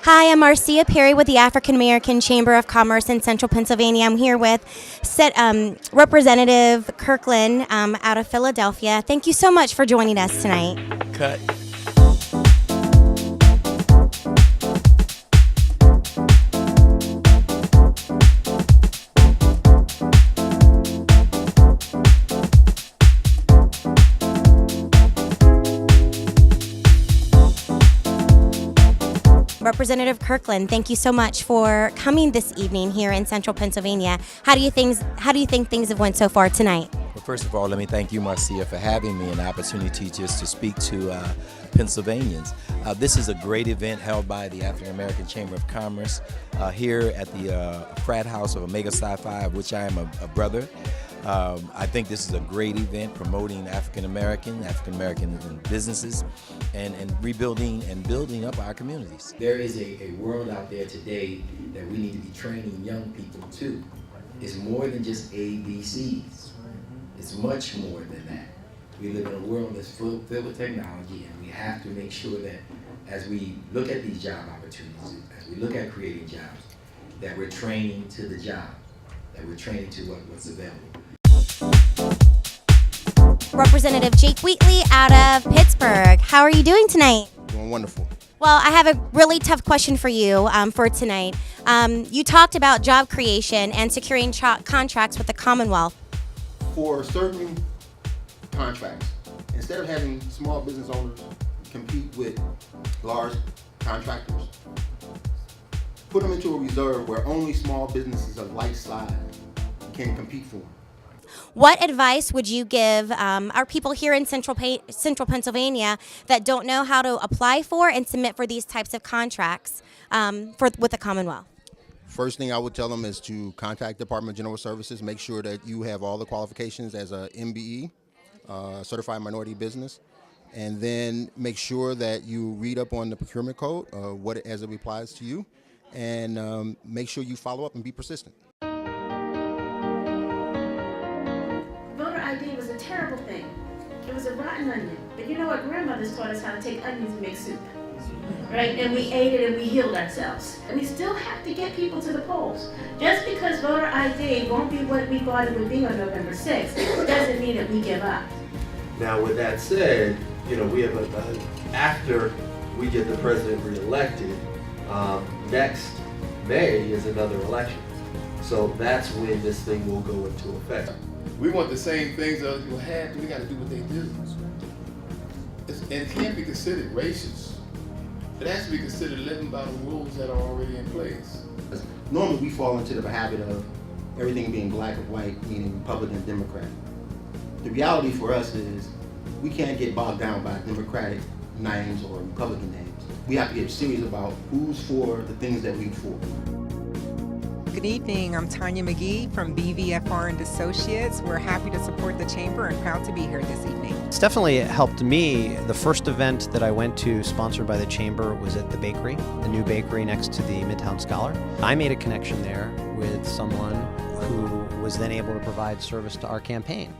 Hi, I'm Marcia Perry with the African American Chamber of Commerce in Central Pennsylvania. I'm here with Representative Kirkland out of Philadelphia. Thank you so much for joining us tonight. Cut. Representative Kirkland, thank you so much for coming this evening here in Central Pennsylvania. How do you think things have went so far tonight? Well, first of all, let me thank you, Marcia, for having me and the opportunity just to speak to Pennsylvanians. This is a great event held by the African American Chamber of Commerce here at the frat house of Omega Psi Phi, of which I am a brother. I think this is a great event promoting African American businesses and rebuilding and building up our communities. There is a world out there today that we need to be training young people to. It's more than just ABCs. It's much more than that. We live in a world that's filled with technology, and we have to make sure that as we look at these job opportunities, as we look at creating jobs, that we're training to the job, that we're training to what's available. Representative Jake Wheatley out of Pittsburgh. How are you doing tonight? Doing wonderful. Well, I have a really tough question for you for tonight. You talked about job creation and securing contracts with the Commonwealth. For certain contracts, instead of having small business owners compete with large contractors, put them into a reserve where only small businesses of like size can compete for them. What advice would you give our people here in Central Pennsylvania that don't know how to apply for and submit for these types of contracts with the Commonwealth? First thing I would tell them is to contact Department of General Services, make sure that you have all the qualifications as a MBE, Certified Minority Business, and then make sure that you read up on the procurement code, as it applies to you, and make sure you follow up and be persistent. Voter ID was a terrible thing. It was a rotten onion. But you know what? Grandmothers taught us how to take onions and make soup. Right? And we ate it and we healed ourselves. And we still have to get people to the polls. Just because voter ID won't be what we thought it would be on November 6th doesn't mean that we give up. Now, with that said, we have after we get the president reelected, next May is another election. So that's when this thing will go into effect. We want the same things other people have, but we got to do what they do. And it can't be considered racist. It has to be considered living by the rules that are already in place. Normally we fall into the habit of everything being black or white, meaning Republican and Democrat. The reality for us is we can't get bogged down by Democratic names or Republican names. We have to get serious about who's for the things that we're for. Good evening, I'm Tanya McGee from BVFR and Associates. We're happy to support the Chamber and proud to be here this evening. It's definitely helped me. The first event that I went to sponsored by the Chamber was at the bakery, the new bakery next to the Midtown Scholar. I made a connection there with someone who was then able to provide service to our campaign.